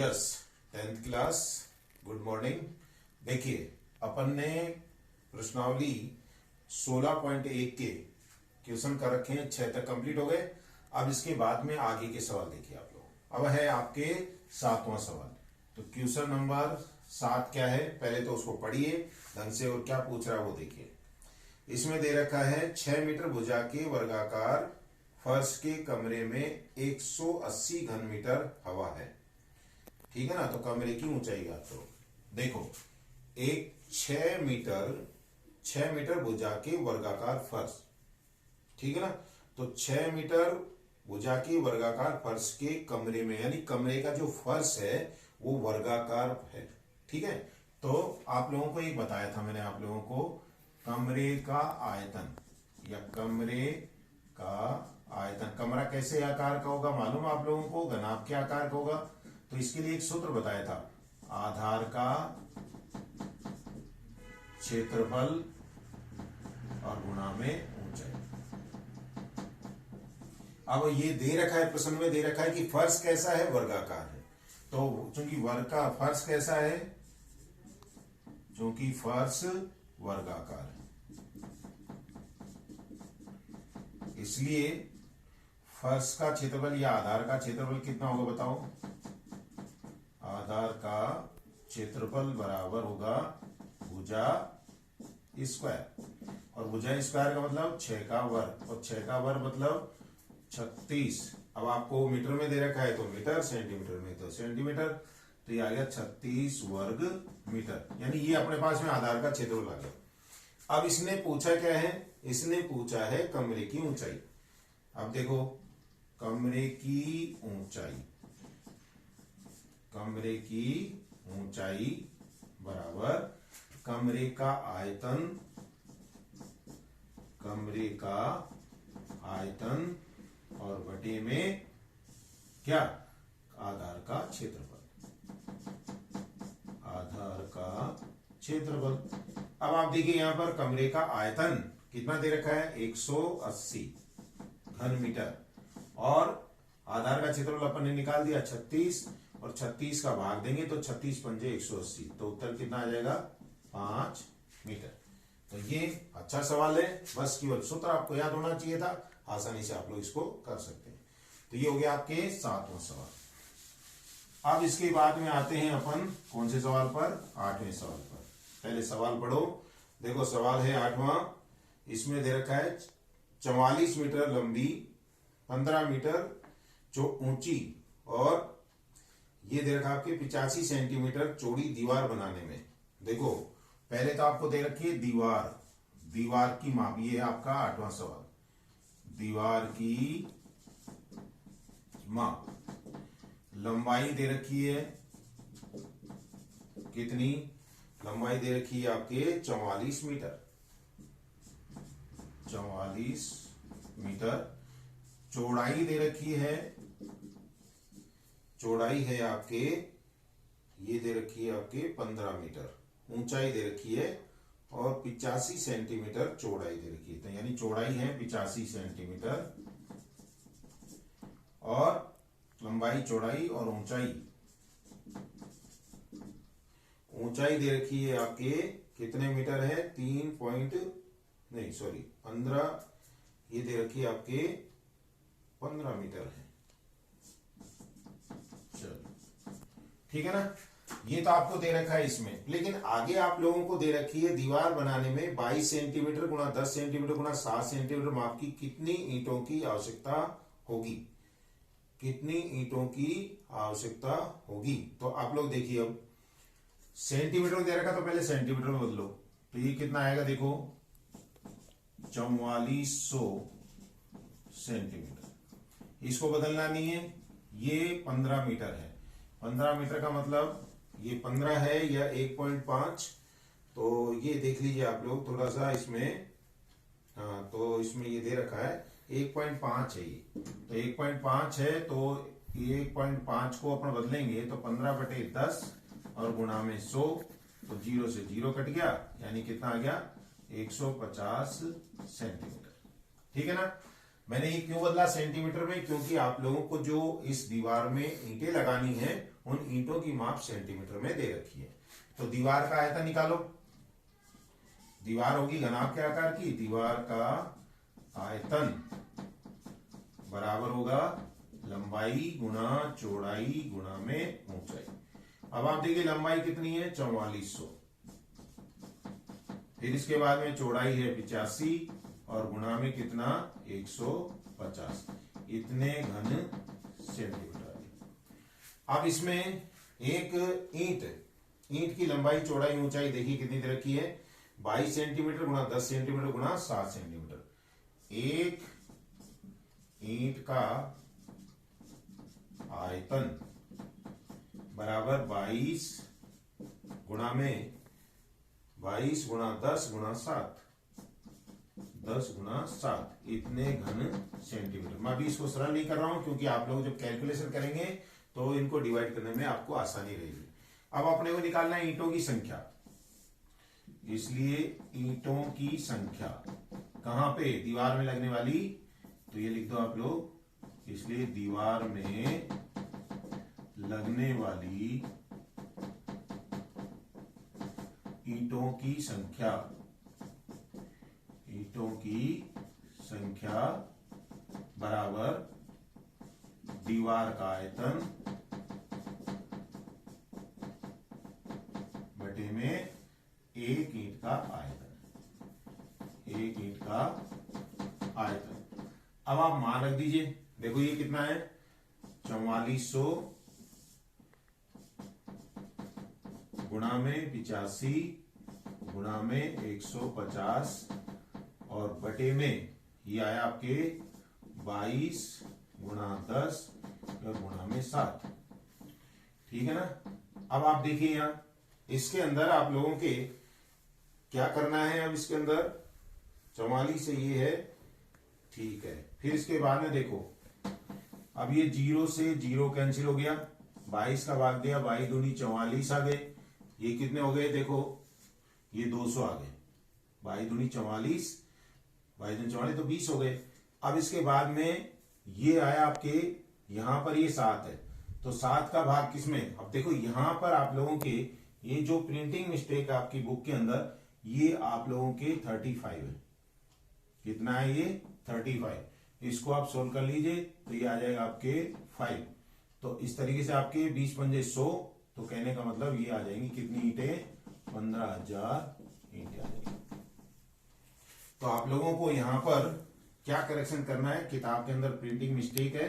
Yes, 10th class, good morning. देखिए, अपन ने प्रश्नावली 16.1 के क्वेश्चन कर रखे हैं, 6 तक कंप्लीट हो गए। अब इसके बाद में आगे के सवाल देखिए आप लोग। अब है आपके 7वां सवाल। तो क्वेश्चन नंबर 7 क्या है, पहले तो उसको पढ़िए ढंग से और क्या पूछ रहा है वो देखिए। इसमें दे रखा है 6 मीटर भुजा के वर्गाकार फर्श के कमरे में 180 घन मीटर हवा है, ठीक है ना। तो कमरे की ऊंचाई ज्ञात करो। देखो, एक 6 मीटर भुजा के वर्गाकार फर्श, ठीक है ना। तो 6 मीटर भुजा के वर्गाकार फर्श के कमरे में, यानी कमरे का जो फर्श है वो वर्गाकार है, ठीक है। तो आप लोगों को एक बताया था मैंने आप लोगों को, कमरे का आयतन या कमरे का आयतन, कमरा कैसे आकार का होगा मालूम आप लोगों को, घनाभ के आकार का होगा। तो इसके लिए एक सूत्र बताया था, आधार का क्षेत्रफल और गुणा में ऊंचाई। अब ये दे रखा है, प्रश्न में दे रखा है कि फर्श कैसा है, वर्गाकार है। तो चूंकि वर्ग का फर्श कैसा है, चूंकि फर्श वर्गाकार है, इसलिए फर्श का क्षेत्रफल या आधार का क्षेत्रफल कितना होगा बताओ। आधार का क्षेत्रफल बराबर होगा भुजा स्क्वायर, और भुजा स्क्वायर का मतलब 6 का वर्ग, और 6 का वर्ग मतलब 36। अब आपको मीटर में दे रखा है तो मीटर, सेंटीमीटर में तो सेंटीमीटर, तो ये आ गया 36 वर्ग मीटर, यानी ये अपने पास में आधार का क्षेत्रफल आ गया। अब इसने पूछा क्या है, इसने पूछा है कमरे की ऊंचाई। अब देखो, कमरे की ऊंचाई, कमरे की ऊंचाई बराबर कमरे का आयतन, कमरे का आयतन और बटे में क्या, आधार का क्षेत्रफल, आधार का क्षेत्रफल। अब आप देखिए यहां पर कमरे का आयतन कितना दे रखा है, 180 घन मीटर, और आधार का क्षेत्रफल अपन ने निकाल दिया 36, और 36 का भाग देंगे तो 36 पंजे 180, तो उत्तर कितना आ जाएगा, 5 मीटर। तो ये अच्छा सवाल है, बस केवल सूत्र आपको याद होना चाहिए था, आसानी से आप लोग इसको कर सकते हैं। तो ये हो गया आपके 7वां सवाल। अब इसके बाद में आते हैं अपन कौन से सवाल पर, 8वें सवाल पर। पहले सवाल पढ़ो। देखो सवाल है 8वां, इसमें दे रखा है 44 मीटर लंबी, 15 मीटर जो ऊंची, और ये दे रखा आपके 85 सेंटीमीटर चौड़ी दीवार बनाने में। देखो पहले तो आपको दे रखी है दीवार, दीवार की माप, ये है आपका 8वां सवाल, दीवार की माप। लंबाई दे रखी है कितनी, लंबाई दे रखी है आपके 44 मीटर, 44 मीटर। चौड़ाई दे रखी है, चौड़ाई है आपके, ये दे रखी है आपके 15 मीटर। ऊंचाई दे रखी है और 85 सेंटीमीटर चौड़ाई दे रखी है, तो यानी चौड़ाई है 85 सेंटीमीटर, और लंबाई, चौड़ाई और ऊंचाई, ऊंचाई दे रखी है आपके कितने मीटर है, 15, ये दे रखी है आपके 15 मीटर है। चलो ठीक है ना, ये तो आपको दे रखा है इसमें। लेकिन आगे आप लोगों को दे रखी है दीवार बनाने में 22 सेंटीमीटर गुणा 10 सेंटीमीटर गुणा 7 सेंटीमीटर माप की कितनी ईंटों की आवश्यकता होगी, कितनी ईंटों की आवश्यकता होगी। तो आप लोग देखिए, अब सेंटीमीटर दे रखा तो पहले सेंटीमीटर में बदलो, तो ये कितना आएगा, देखो 4400 सेंटीमीटर। इसको बदलना नहीं है, ये 15 मीटर है, 15 मीटर का मतलब ये 15 है या 1.5, तो ये देख लीजिए आप लोग थोड़ा सा इसमें, हाँ तो इसमें ये दे रखा है 1.5 है ये, तो 1.5 है, तो 1.5 को अपन बदलेंगे तो 15/10 और गुणा में 100, तो 0 से 0 कट गया, यानी कितना आ गया, 150 सेंटीमीटर, ठीक है ना। मैंने ये क्यों बदला सेंटीमीटर में, क्योंकि आप लोगों को जो इस दीवार में ईंटें लगानी है उन ईंटों की माप सेंटीमीटर में दे रखी है। तो दीवार का आयतन निकालो। दीवार होगी घनाभ के आकार की, दीवार का आयतन बराबर होगा लंबाई गुना चौड़ाई गुना में ऊंचाई। अब आप देखिए लंबाई कितनी है 4400, फिर इसके बाद में चौड़ाई है 85 और गुना में कितना 150, इतने घन सेंटीमीटर। अब इसमें एक ईंट की लंबाई चौड़ाई ऊंचाई देखिए कितनी दे रखी है 22 सेंटीमीटर गुना 10 सेंटीमीटर गुना 7 सेंटीमीटर। एक ईंट का आयतन बराबर 22 गुना में 22 गुना 10 गुना 7, 10 गुना 7, इतने घन सेंटीमीटर। मैं अभी इसको सरल नहीं कर रहा हूं क्योंकि आप लोग जब कैलकुलेशन करेंगे तो इनको डिवाइड करने में आपको आसानी रहेगी। अब अपने को निकालना है ईंटों की संख्या, इसलिए ईंटों की संख्या कहां पे दीवार में लगने वाली, तो ये लिख दो आप लोग, इसलिए दीवार में लगने वाली ईंटों की संख्या, ईंटों की संख्या बराबर दीवार का आयतन बटे में एक ईंट का आयतन, एक ईंट का आयतन। अब आप मान रख दीजिए, देखो ये कितना है 4400 गुणा में 85 गुणा में 150 और बटे में ये आया आपके 22 गुणा 10 और गुणा में 7, ठीक है ना। अब आप देखिए यहां इसके अंदर आप लोगों के क्या करना है, अब इसके अंदर 44 से ये है, ठीक है। फिर इसके बाद में देखो अब ये 0 से 0 कैंसिल हो गया, 22 का भाग दिया, 22 दूनी 44 आ गए, ये कितने हो गए देखो ये 200 आ गए, 22 दूनी 44, 22 दूनी 44 तो 20 हो गए। अब इसके बाद में ये आया आपके यहां पर ये 7 है, तो 7 का भाग किसमें, अब देखो यहां पर आप लोगों के ये जो प्रिंटिंग मिस्टेक है आपकी बुक के अंदर, ये आप लोगों के 35 है, कितना है ये 35, इसको आप सोल्व कर लीजिए तो ये आ जाएगा आपके 5। तो इस तरीके से आपके 20 पंजे 100, तो कहने का मतलब ये आ जाएंगी कितनी ईंटें 15,000 ईंटें आ जाएंगी। तो आप लोगों को यहां पर क्या करेक्शन करना है, किताब के अंदर प्रिंटिंग मिस्टेक है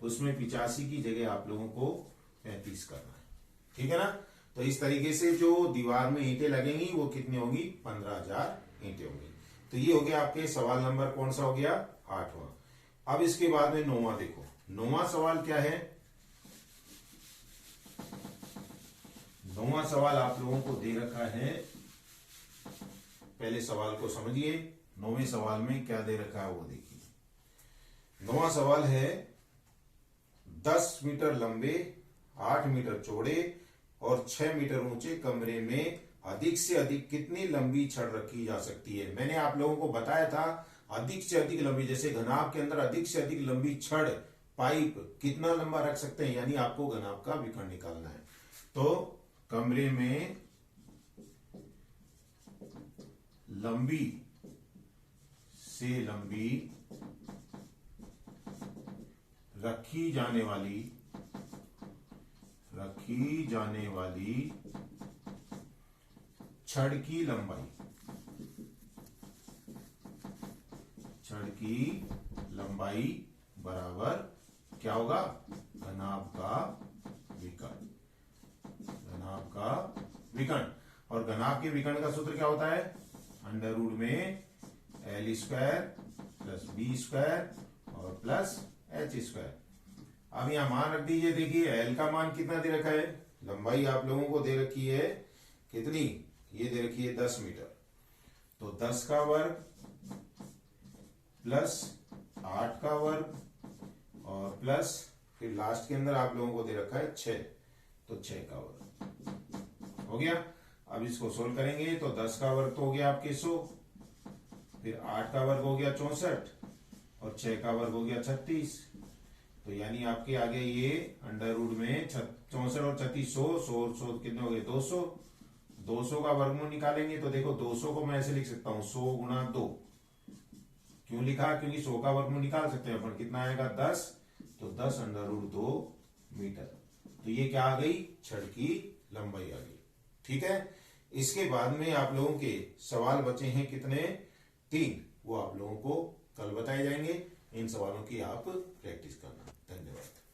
उसमें 85 की जगह आप लोगों को 35 करना है, ठीक है ना। तो इस तरीके से जो दीवार में ईंटें लगेंगी वो कितनी होंगी 15,000 ईंटें होंगी। तो ये हो गया आपके सवाल नंबर कौन सा हो गया 8वां। अब इसके बाद में 9वां देखो, 9वां सवाल क्या है, 9वां सवाल आप लोगों को दे रखा है, पहले सवाल को समझिए, 9वें सवाल में क्या दे रखा है वो देखिए। 9वां सवाल है 10 मीटर लंबे 8 मीटर चौड़े और 6 मीटर ऊंचे कमरे में अधिक से अधिक कितनी लंबी छड़ रखी जा सकती है। मैंने आप लोगों को बताया था अधिक से अधिक लंबी, जैसे घनाभ के अंदर अधिक से अधिक लंबी छड़ पाइप कितना लंबा रख सकते हैं, यानी आपको घनाभ का विकर्ण निकालना है। तो कमरे में लंबी से लंबी रखी जाने वाली छड़ की लंबाई बराबर क्या होगा घनाभ का विकर्ण। और घनाभ के विकर्ण का सूत्र क्या होता है, अंडर रूट में L² प्लस B² और प्लस H²। अब यहां मान रख दीजिए, देखिए L का मान कितना दे रखा है, लंबाई आप लोगों को दे रखी है कितनी, ये दे रखी है 10 मीटर, तो 10 का वर्ग प्लस 8 का वर्ग और प्लस फिर लास्ट के अंदर आप लोगों को दे रखा है 6, तो 6 का वर्ग हो गया। अब इसको सोल्व करेंगे तो 10 का वर्ग तो हो गया आपके 100, फिर 8 का वर्ग हो गया 64 और 6 का वर्ग हो गया 36, तो यानी आपके आगे ये अंडर रूट में 64 और 36 100 कितने हो गए 200। 200 का वर्गमूल निकालेंगे तो देखो 200 को मैं ऐसे लिख सकता हूं 100 गुणा 2। क्यों लिखा? क्योंकि 100 का वर्गमूल निकाल सकते हैं अपन, कितना आएगा 10, तो 10 अंडर रूट 2 मीटर। तो ये क्या आ गई? छड़ की लंबाई आ गई। ठीक है। इसके बाद में आप लोगों के सवाल बचे हैं कितने? 3। वो आप लोगों को कल बताए जाएंगे। इन सवालों की आप प्रैक्टिस करना। धन्यवाद।